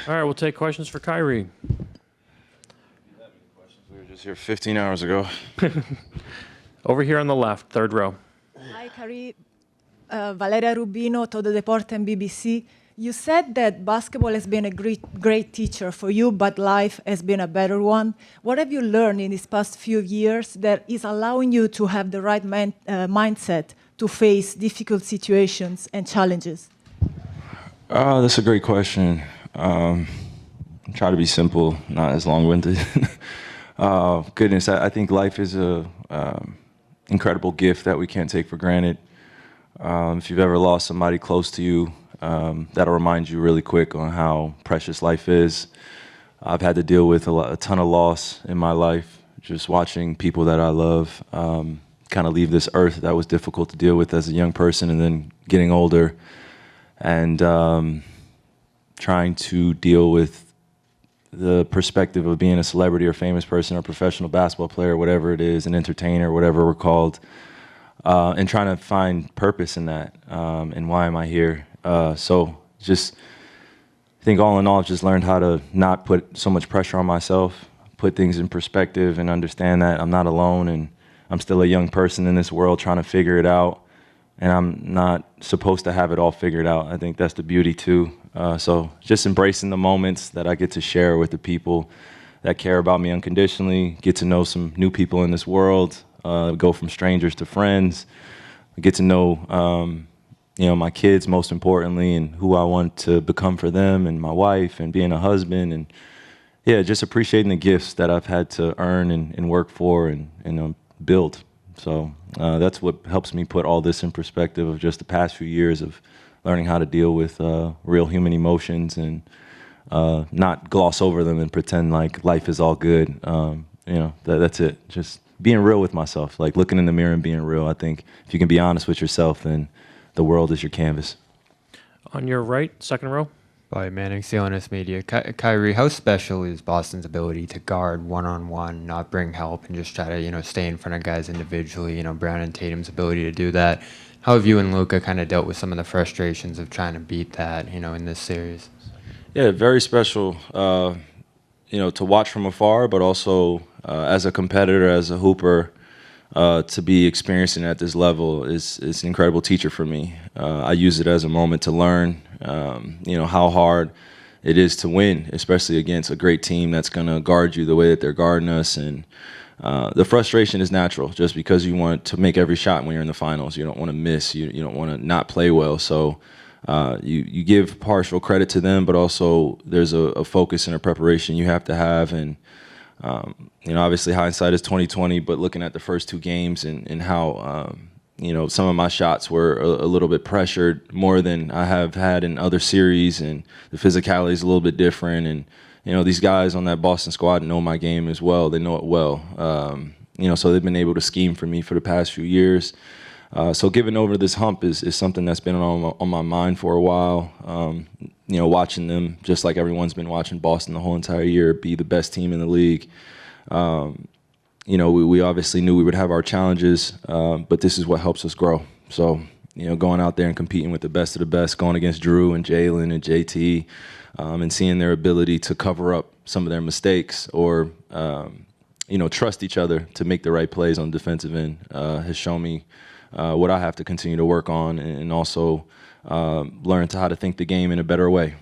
All right, we'll take questions for Kyrie. We were just here 15 hours ago. Over here on the left, third row. Hi, Kyrie. Valeria Rubino, Todo Deporte and BBC. You said that basketball has been a great teacher for you, but life has been a better one. What have you learned in these past few years that is allowing you to have the right mindset to face difficult situations and challenges? That's a great question. Try to be simple, not as long-winded. Goodness, I think life is a incredible gift that we can't take for granted. If you've ever lost somebody close to you, that'll remind you really quick on how precious life is. I've had to deal with a ton of loss in my life, just watching people that I love kind of leave this earth. That was difficult to deal with as a young person, and then getting older and trying to deal with the perspective of being a celebrity or famous person or professional basketball player, whatever it is, an entertainer, whatever we're called, and trying to find purpose in that, and why am I here? So just, I think all in all, I've just learned how to not put so much pressure on myself, put things in perspective and understand that I'm not alone and I'm still a young person in this world trying to figure it out, and I'm not supposed to have it all figured out. I think that's the beauty too. So just embracing the moments that I get to share with the people that care about me unconditionally, get to know some new people in this world, go from strangers to friends, get to know my kids most importantly, and who I want to become for them, and my wife, and being a husband, and yeah, just appreciating the gifts that I've had to earn and work for and build. So that's what helps me put all this in perspective of just the past few years of learning how to deal with real human emotions and not gloss over them and pretend like life is all good. That's it. Just being real with myself, like looking in the mirror and being real. I think if you can be honest with yourself, then the world is your canvas. On your right, second row. By Manning, CLNS Media. Kyrie, how special is Boston's ability to guard one-on-one, not bring help, and just try to, stay in front of guys individually? Brown and Tatum's ability to do that. How have you and Luka kind of dealt with some of the frustrations of trying to beat that, in this series? Yeah, very special, to watch from afar, but also as a competitor, as a hooper, to be experiencing at this level is an incredible teacher for me. I use it as a moment to learn, how hard it is to win, especially against a great team that's going to guard you the way that they're guarding us. And the frustration is natural, just because you want to make every shot when you're in the finals. You don't want to miss. You don't want to not play well. So you give partial credit to them, but also there's a focus and a preparation you have to have. And obviously hindsight is 20/20, but looking at the first two games and how, some of my shots were a little bit pressured more than I have had in other series, and the physicality is a little bit different. And, these guys on that Boston squad know my game as well. They know it well. So they've been able to scheme for me for the past few years. So getting over this hump is something that's been on my mind for a while. Watching them, just like everyone's been watching Boston the whole entire year, be the best team in the league. We obviously knew we would have our challenges, but this is what helps us grow. So, going out there and competing with the best of the best, going against Drew and Jalen and JT, and seeing their ability to cover up some of their mistakes or, trust each other to make the right plays on the defensive end has shown me what I have to continue to work on, and also learn how to think the game in a better way.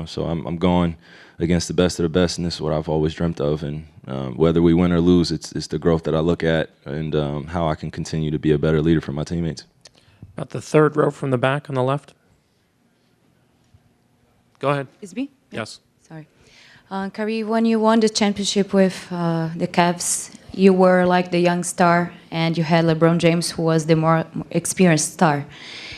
So I'm going against the best of the best, and this is what I've always dreamt of. And whether we win or lose, it's the growth that I look at, and how I can continue to be a better leader for my teammates. About the third row from the back on the left. Go ahead. It's me? Yes. Sorry. Kyrie, when you won the championship with the Cavs, you were like the young star, and you had LeBron James, who was the more experienced star.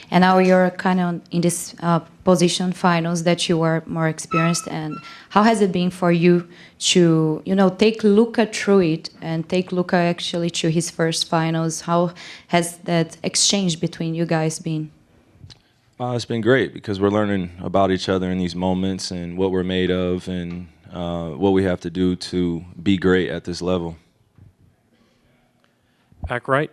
And now you're kind of in this position, finals, that you are more experienced. And how has it been for you to, take Luka through it and take Luka actually to his first finals? How has that exchange between you guys been? It's been great, because we're learning about each other in these moments and what we're made of, and what we have to do to be great at this level. Back right,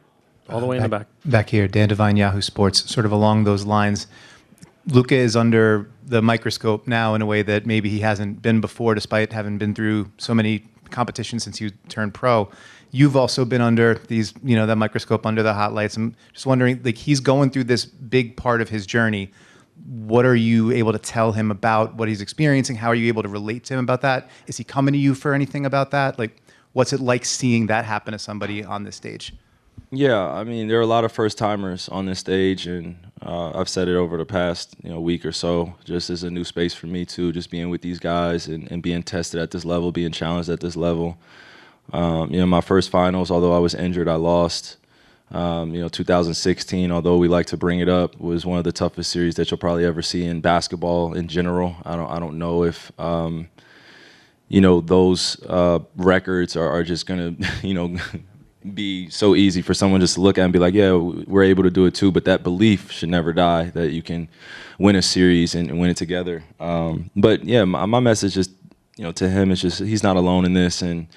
all the way in the back. Back here, Dan Devine, Yahoo Sports. Sort of along those lines, Luka is under the microscope now in a way that maybe he hasn't been before, despite having been through so many competitions since you turned pro. You've also been under these, that microscope, under the hot lights. I'm just wondering, like, he's going through this big part of his journey. What are you able to tell him about what he's experiencing? How are you able to relate to him about that? Is he coming to you for anything about that? Like, what's it like seeing that happen to somebody on this stage? Yeah, I mean, there are a lot of first-timers on this stage, and I've said it over the past week or so, just as a new space for me, too, just being with these guys and being tested at this level, being challenged at this level. My first finals, although I was injured, I lost. 2016, although we like to bring it up, was one of the toughest series that you'll probably ever see in basketball in general. I don't know if those records are just gonna be so easy for someone just to look at and be like, yeah, we're able to do it too. But that belief should never die, that you can win a series and win it together. But yeah, my message is, to him, is just he's not alone in this, and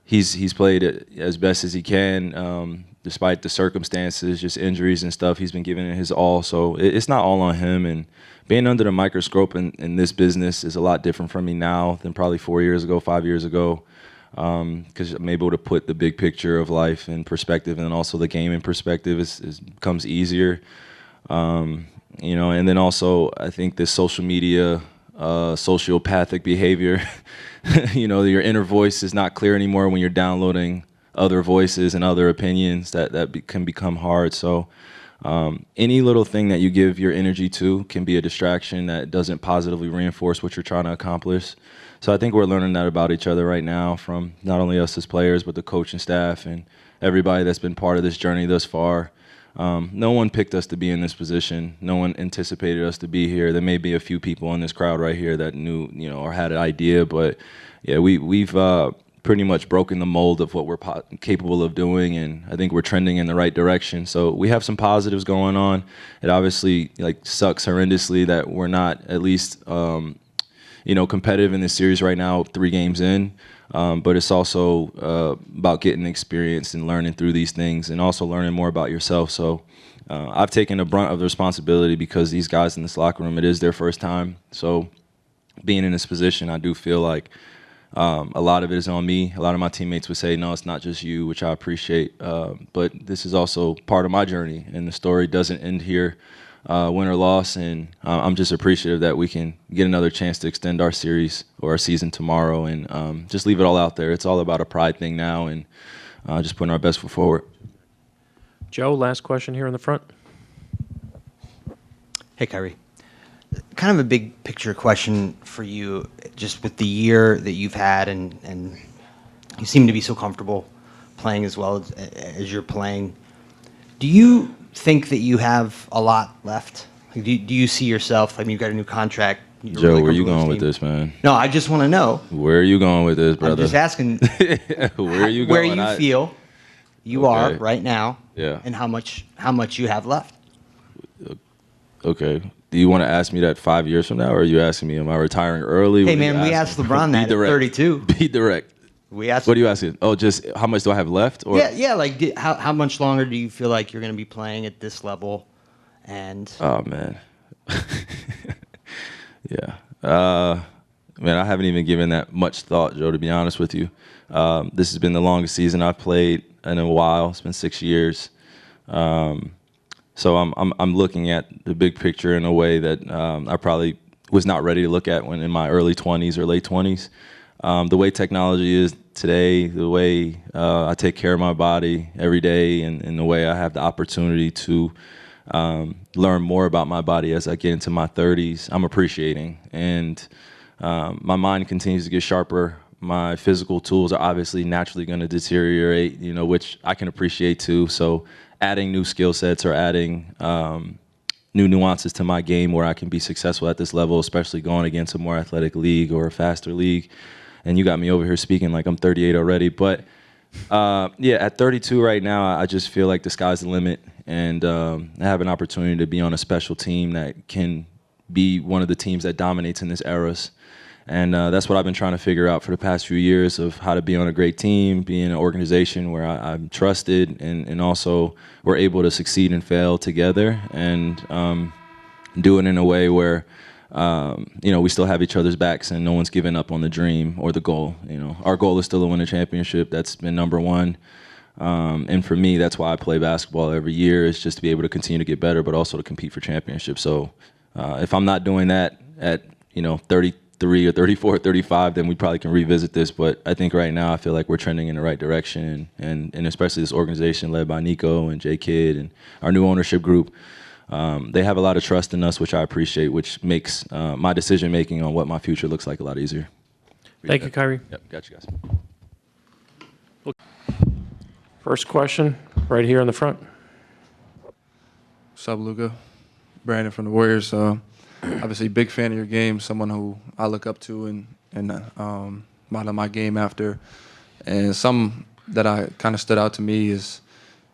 he's played it as best as he can, despite the circumstances, just injuries and stuff. He's been giving it his all, so it's not all on him. And being under the microscope in this business is a lot different for me now than probably 4 years ago, 5 years ago, because I'm able to put the big picture of life in perspective, and also the game in perspective becomes easier. And then also I think this social media, sociopathic behavior, your inner voice is not clear anymore when you're downloading other voices and other opinions. That can become hard. So any little thing that you give your energy to can be a distraction that doesn't positively reinforce what you're trying to accomplish. So I think we're learning that about each other right now, from not only us as players, but the coaching staff and everybody that's been part of this journey thus far. No one picked us to be in this position. No one anticipated us to be here. There may be a few people in this crowd right here that knew, or had an idea, but yeah, we've pretty much broken the mold of what we're capable of doing, and I think we're trending in the right direction. So we have some positives going on. It obviously sucks horrendously that we're not at least competitive in this series right now, 3 games in. But it's also about getting experience and learning through these things, and also learning more about yourself. So I've taken the brunt of the responsibility, because these guys in this locker room, it is their first time. So being in this position, I do feel like a lot of it is on me. A lot of my teammates would say, no, it's not just you, which I appreciate. But this is also part of my journey, and the story doesn't end here, win or loss. And I'm just appreciative that we can get another chance to extend our series or our season tomorrow, and just leave it all out there. It's all about a pride thing now, and just putting our best foot forward. Joe, last question here in the front. Hey, Kyrie. Kind of a big picture question for you, just with the year that you've had, and you seem to be so comfortable playing as well as you're playing. Do you think that you have a lot left? Like, do you see yourself? I mean, you've got a new contract. Joe, where are you going with this, man? No, I just want to know. Where are you going with this, brother? I'm just asking. Where are you going? Where you feel you are Okay. right now, Yeah. and how much you have left. Okay. Do you want to ask me that 5 years from now, or are you asking me, am I retiring early? Hey, What are you man, we asking? asked LeBron that at 32. Be direct. We asked. What are you asking? Oh, just how much do I have left? Or? Yeah. Like, how much longer do you feel like you're going to be playing at this level? And Oh, man. Yeah. Man, I haven't even given that much thought, Joe, to be honest with you. This has been the longest season I've played in a while. It's been 6 years. So I'm looking at the big picture in a way that I probably was not ready to look at when in my early 20s or late 20s. The way technology is today, the way I take care of my body every day, and the way I have the opportunity to learn more about my body as I get into my 30s, I'm appreciating. And my mind continues to get sharper. My physical tools are obviously naturally going to deteriorate, which I can appreciate too. So adding new skill sets, or adding new nuances to my game where I can be successful at this level, especially going against a more athletic league or a faster league. And you got me over here speaking like I'm 38 already. But yeah, at 32 right now, I just feel like the sky's the limit. And I have an opportunity to be on a special team that can be one of the teams that dominates in this eras. And that's what I've been trying to figure out for the past few years, of how to be on a great team, be in an organization where I'm trusted, and also we're able to succeed and fail together, and do it in a way where, we still have each other's backs and no one's giving up on the dream or the goal. Our goal is still to win a championship. That's been number one. And for me, that's why I play basketball every year, is just to be able to continue to get better, but also to compete for championships. So if I'm not doing that at, 33 or 34 or 35, then we probably can revisit this. But I think right now I feel like we're trending in the right direction. And especially this organization led by Nico and J Kidd and our new ownership group, they have a lot of trust in us, which I appreciate, which makes my decision-making on what my future looks like a lot easier. Thank you, Kyrie. Yep, got you guys. First question, right here in the front. What's up, Luka? Brandon from the Warriors. Obviously, big fan of your game, someone who I look up to and model my game after. And some that I kind of stood out to me is,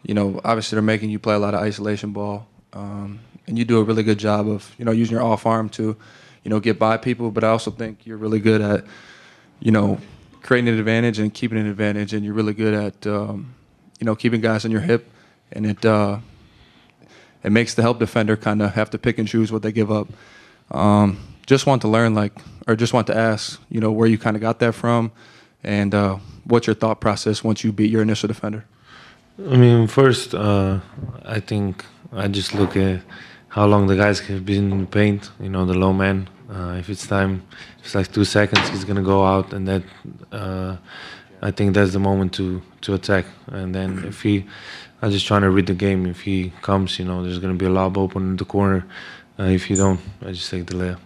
obviously they're making you play a lot of isolation ball. And you do a really good job of, using your off arm to, get by people. But I also think you're really good at, creating an advantage and keeping an advantage. And you're really good at, keeping guys on your hip. And it makes the help defender kind of have to pick and choose what they give up. Just want to learn, just want to ask, where you kind of got that from, and what's your thought process once you beat your initial defender? I mean, first, I think I just look at how long the guys have been in the paint, the low man. If it's time, if it's like 2 seconds, he's going to go out, and that I think that's the moment to attack. And then I'm just trying to read the game. If he comes, there's going to be a lob open in the corner. If you don't, I just take the layup.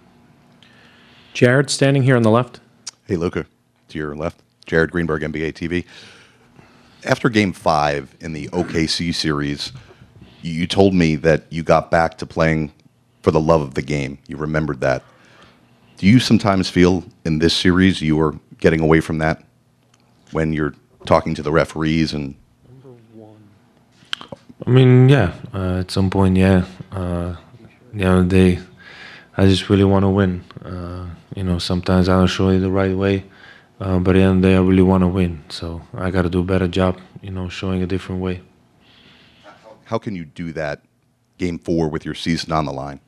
Jared, standing here on the left. Hey, Luka, to your left. Jared Greenberg, NBA TV. After Game 5 in the OKC series, you told me that you got back to playing for the love of the game. You remembered that. Do you sometimes feel in this series you are getting away from that when you're talking to the referees? And I mean, yeah, at some point, yeah. I just really want to win. Sometimes I don't show it the right way, but at the end of the day, I really want to win. So I got to do a better job, showing a different way. how can you do that Game 4 with your season on the line?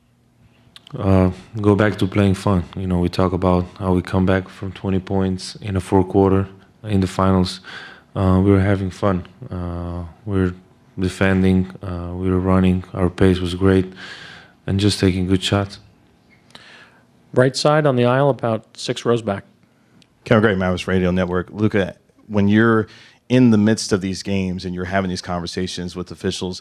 Go back to playing fun. We talk about how we come back from 20 points in the fourth quarter in the finals. We were having fun. We're defending. We were running. Our pace was great, and just taking good shots. Right side on the aisle, about 6 rows back. Kevin Gray, Mavericks Radio Network. Luka, when you're in the midst of these games and you're having these conversations with officials,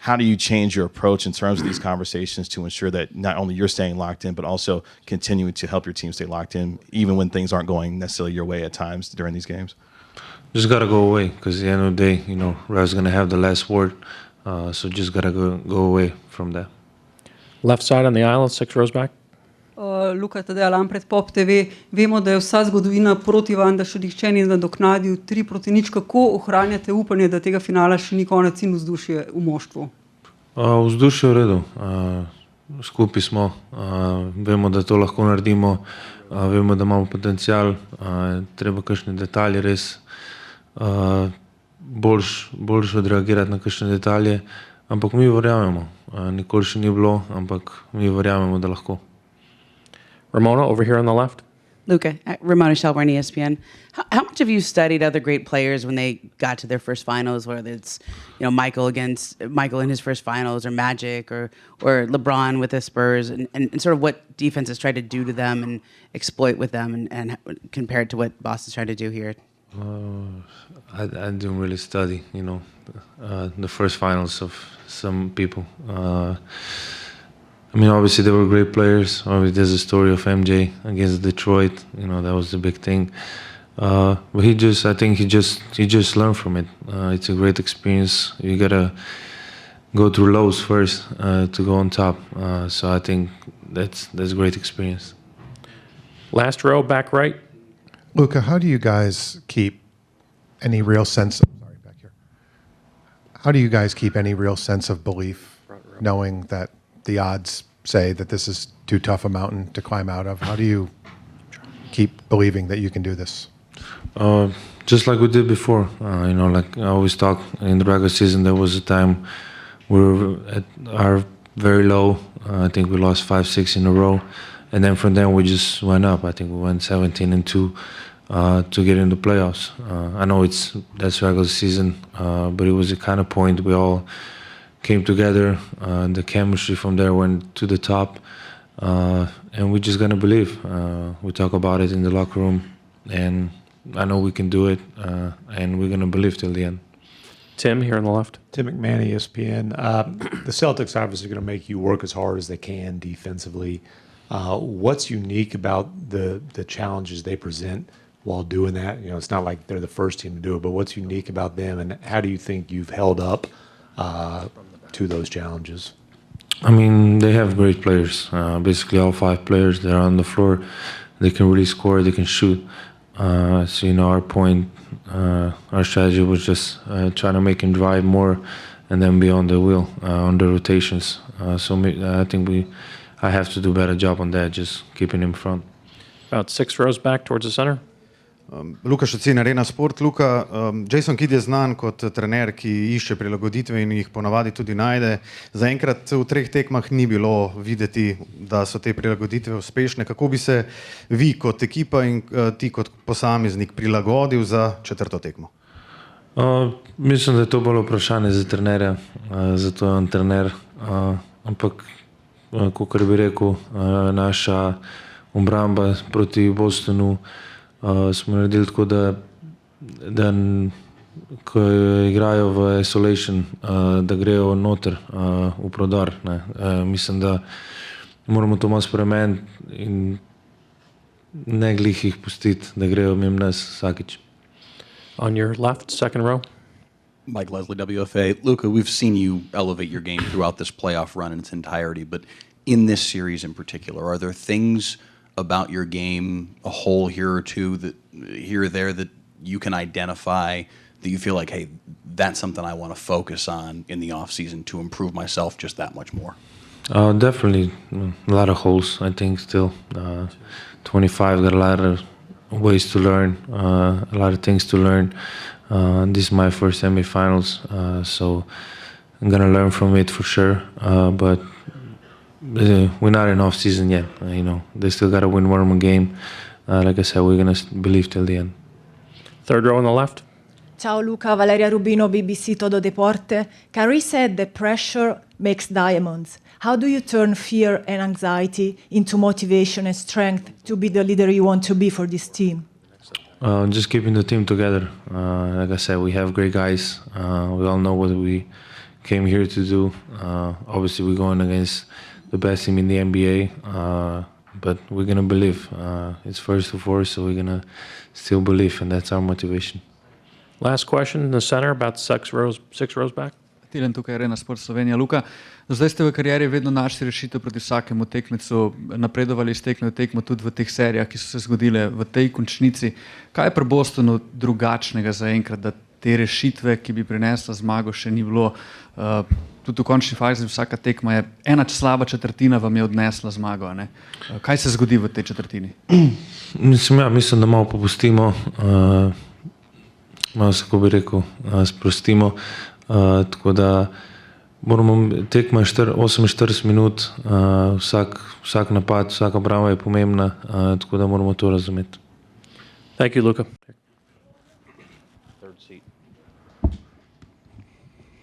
how do you change your approach in terms of these conversations to ensure that not only you're staying locked in, but also continuing to help your team stay locked in, even when things aren't going necessarily your way at times during these games? Just gotta go away, because at the end of the day, ref's gonna have the last word. So just gotta go away from that. Left side on the aisle, 6 rows back. Luka, Tadej Alan pred Pop TV. Vemo, da je vsa zgodovina proti vam, da še nihče ni nadoknadil 3-0. Kako ohranjate upanje, da tega finala še ni konec in vzdušje v moštvu? Vzdušje je v redu. Skupaj smo. Vemo, da to lahko naredimo. Vemo, da imamo potencial. Treba kakšne detalje res boljš odreagirati na kakšne detalje. Ampak mi verjamemo. Nikoli še ni bilo, ampak mi verjamemo, da lahko. Ramona, over here on the left. Luka, Ramona Shelburne, ESPN. How much have you studied other great players when they got to their first finals, whether it's Michael in his first finals, or Magic, or LeBron with the Spurs, and sort of what defenses tried to do to them and exploit with them, and compared to what Boston's trying to do here? I didn't really study, the first finals of some people. Obviously they were great players. Obviously there's a story of MJ against Detroit. That was the big thing. But I think he just learned from it. It's a great experience. You gotta go through lows first to go on top. So I think that's a great experience. Last row, back right. Luka, how do you guys keep any real sense of, how do you guys keep any real sense of belief, knowing that the odds say that this is too tough a mountain to climb out of? How do you keep believing that you can do this? Just like we did before. Like I always talk, in the regular season there was a time we were at our very low. I think we lost 5-6 in a row, and then from then we just went up. I think we went 17-2 to get in the playoffs. I know that's regular season, but it was a kind of point we all came together. The chemistry from there went to the top, and we're just gonna believe. We talk about it in the locker room, and I know we can do it, and we're gonna believe till the end. Tim, here on the left. Tim McMahon, ESPN. The Celtics obviously going to make you work as hard as they can defensively. What's unique about the challenges they present while doing that? You know, it's not like they're the first team to do it, but what's unique about them, and how do you think you've held up to those challenges? I mean, they have great players. Basically, all 5 players, they're on the floor. They can really score, they can shoot. So, you know, our strategy was just trying to make him drive more and then be on the wheel, on the rotations. I think I have to do a better job on that, just keeping him front. About 6 rows back towards the center. Luka Šucin, Arena Sport. Luka, Jason Kidd je znan kot trener, ki išče prilagoditve in jih ponavadi tudi najde. Zaenkrat v 3 tekmah ni bilo videti, da so te prilagoditve uspešne. Kako bi se vi kot ekipa in ti kot posameznik prilagodil za 4. tekmo? Mislim, da je to bolj vprašanje za trenerja, zato je on trener. Ampak, kakor bi rekel, naša obramba proti Bostonu smo naredili tako, da ko igrajo v isolation, da grejo noter v prodor. Mislim, da moramo to malo spremeniti in ne glih jih pustiti, da grejo mimo nas vsakič. On your left, second row. Mike Leslie, WFA. Luka, we've seen you elevate your game throughout this playoff run in its entirety, but in this series in particular, are there things about your game, a hole here or two, that here or there, that you can identify that you feel like, hey, that's something I want to focus on in the off season to improve myself just that much more? Definitely a lot of holes, I think, still. 25, got a lot of ways to learn, a lot of things to learn. This is my first semifinals, so I'm going to learn from it for sure. But we're not in off season yet. You know, they still got to win one more game. Like I said, we're going to believe till the end. Third row on the left. Ciao Luca, Valeria Rubino, BBC Todo Deporte. Kyrie said that pressure makes diamonds. How do you turn fear and anxiety into motivation and strength to be the leader you want to be for this team? Just keeping the team together. Like I said, we have great guys. We all know what we came here to do. Obviously, we're going against the best team in the NBA, but we're going to believe. It's first to fourth, so we're going to still believe, and that's our motivation. Last question in the center, about 6 rows back. Tilen, tukaj je Arena Sport Slovenija. Luka, zdaj ste v karieri vedno našli rešitev proti vsakemu tekmecu, napredovali iz tekme v tekmo tudi v teh serijah, ki so se zgodile v tej končnici. Kaj je pri Bostonu drugačnega zaenkrat, da te rešitve, ki bi prinesla zmago, še ni bilo? Tudi v končni fazi vsaka tekma je ena slaba četrtina vam je odnesla zmago. Ne? Kaj se zgodi v tej četrtini? Mislim, da malo popustimo, malo se, ko bi rekel, sprostimo. Tako da moramo tekma 48 minut, vsak napad, vsaka obramba je pomembna, tako da moramo to razumeti. Thank you, Luka.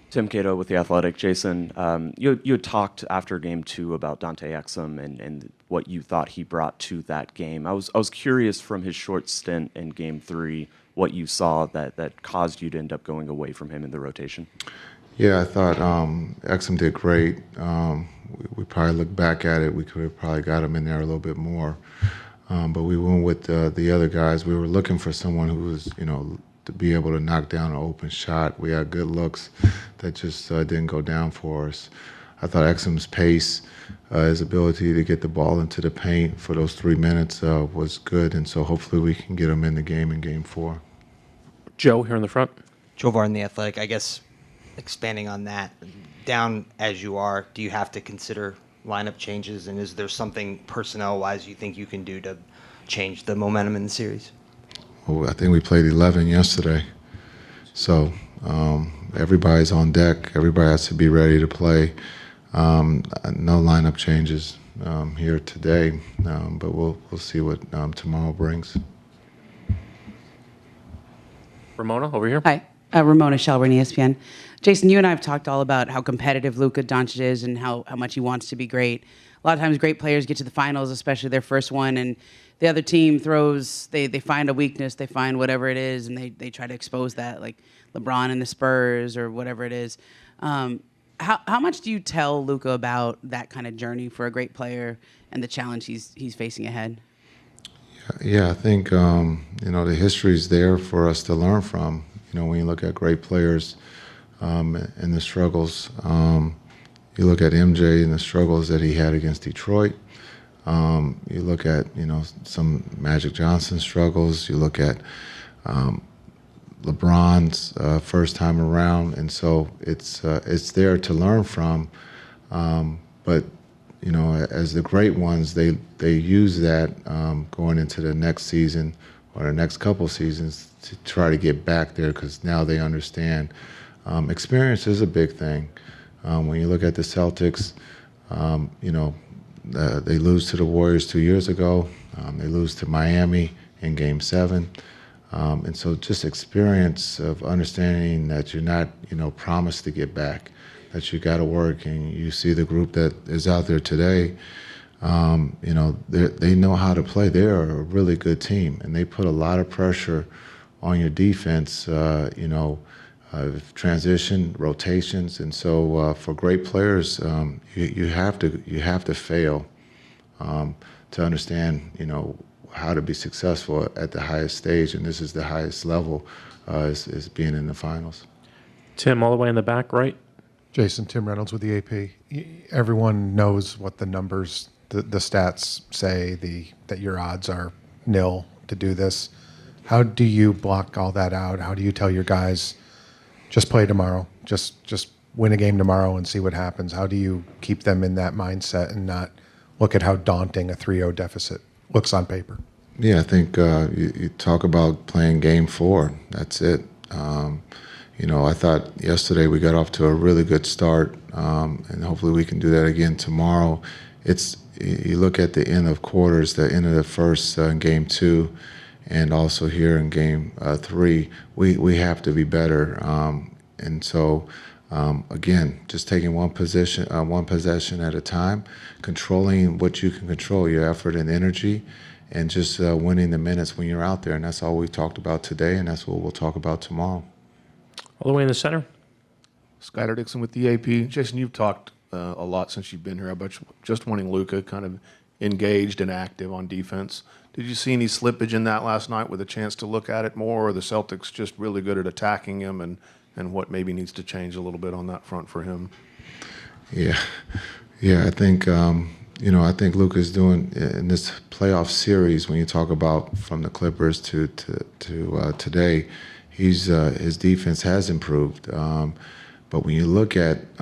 Tim Cato with The Athletic. Jason, you had talked after Game 2 about Dante Exum and what you thought he brought to that game. I was curious from his short stint in Game 3 what you saw that caused you to end up going away from him in the rotation. Yeah, I thought Exum did great. We probably look back at it, we could have probably got him in there a little bit more. But we went with the other guys. We were looking for someone who was, to be able to knock down an open shot. We had good looks that just didn't go down for us. I thought Exum's pace, his ability to get the ball into the paint for those 3 minutes was good, and so hopefully we can get him in the game in Game 4. Joe here in the front. Joe Varn, The Athletic. I guess expanding on that, down as you are, do you have to consider lineup changes, and is there something personnel-wise you think you can do to change the momentum in the series? Well, I think we played 11 yesterday, so everybody's on deck. Everybody has to be ready to play. No lineup changes here today, but we'll see what tomorrow brings. Ramona, over here. Hi, Ramona Shelburne, ESPN. Jason, you and I have talked all about how competitive Luka Doncic is and how much he wants to be great. A lot of times great players get to the finals, especially their first one, and the other team throws, they find a weakness, they find whatever it is, and they try to expose that, like LeBron and the Spurs or whatever it is. How much do you tell Luka about that kind of journey for a great player and the challenge he's facing ahead? Yeah, I think the history is there for us to learn from. When you look at great players and the struggles, you look at MJ and the struggles that he had against Detroit. You look at some Magic Johnson struggles. You look at LeBron's first time around, and so it's there to learn from. But as the great ones, they use that going into the next season or the next couple seasons to try to get back there, because now they understand experience is a big thing. When you look at the Celtics, they lose to the Warriors 2 years ago. They lose to Miami in Game 7. And so just experience of understanding that you're not, promised to get back, that you got to work. And you see the group that is out there today, they know how to play. They're a really good team, and they put a lot of pressure on your defense, transition, rotations. And so for great players, you have to fail to understand, how to be successful at the highest stage, and this is the highest level, is being in the finals. Tim, all the way in the back, right? Jason, Tim Reynolds with the AP. Everyone knows what the numbers, the stats say, that your odds are nil to do this. How do you block all that out? How do you tell your guys, just play tomorrow, just win a game tomorrow and see what happens? How do you keep them in that mindset and not look at how daunting a 3-0 deficit looks on paper? Yeah, I think you talk about playing Game 4. That's it. I thought yesterday we got off to a really good start, and hopefully we can do that again tomorrow. You look at the end of quarters, the end of the first in Game 2, and also here in Game 3, we have to be better. And so, again, just taking one possession at a time, controlling what you can control, your effort and energy, and just winning the minutes when you're out there. And that's all we talked about today, and that's what we'll talk about tomorrow. All the way in the center. Skyler Dixon with the AP. Jason, you've talked a lot since you've been here about just wanting Luka kind of engaged and active on defense. Did you see any slippage in that last night with a chance to look at it more, or the Celtics just really good at attacking him, and what maybe needs to change a little bit on that front for him? Yeah, I think I think Luka's doing in this playoff series. When you talk about from the Clippers to today, his defense has improved. But when you look at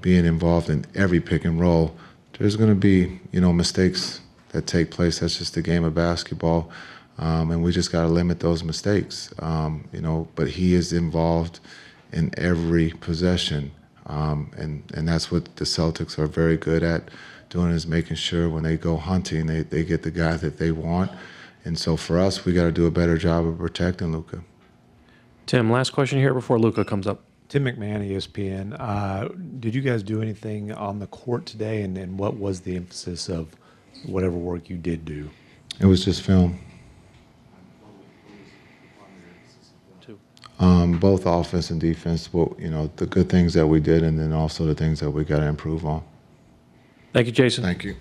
being involved in every pick and roll, there's going to be mistakes that take place. That's just the game of basketball, and we just got to limit those mistakes. But he is involved in every possession, and that's what the Celtics are very good at doing, is making sure when they go hunting, they get the guy that they want. And so for us, we got to do a better job of protecting Luka. Tim, last question here before Luka comes up. Tim McMahon, ESPN. Did you guys do anything on the court today, and what was the emphasis of whatever work you did do? It was just film. Both offense and defense. Well, the good things that we did, and then also the things that we got to improve on. Thank you, Jason. Thank you.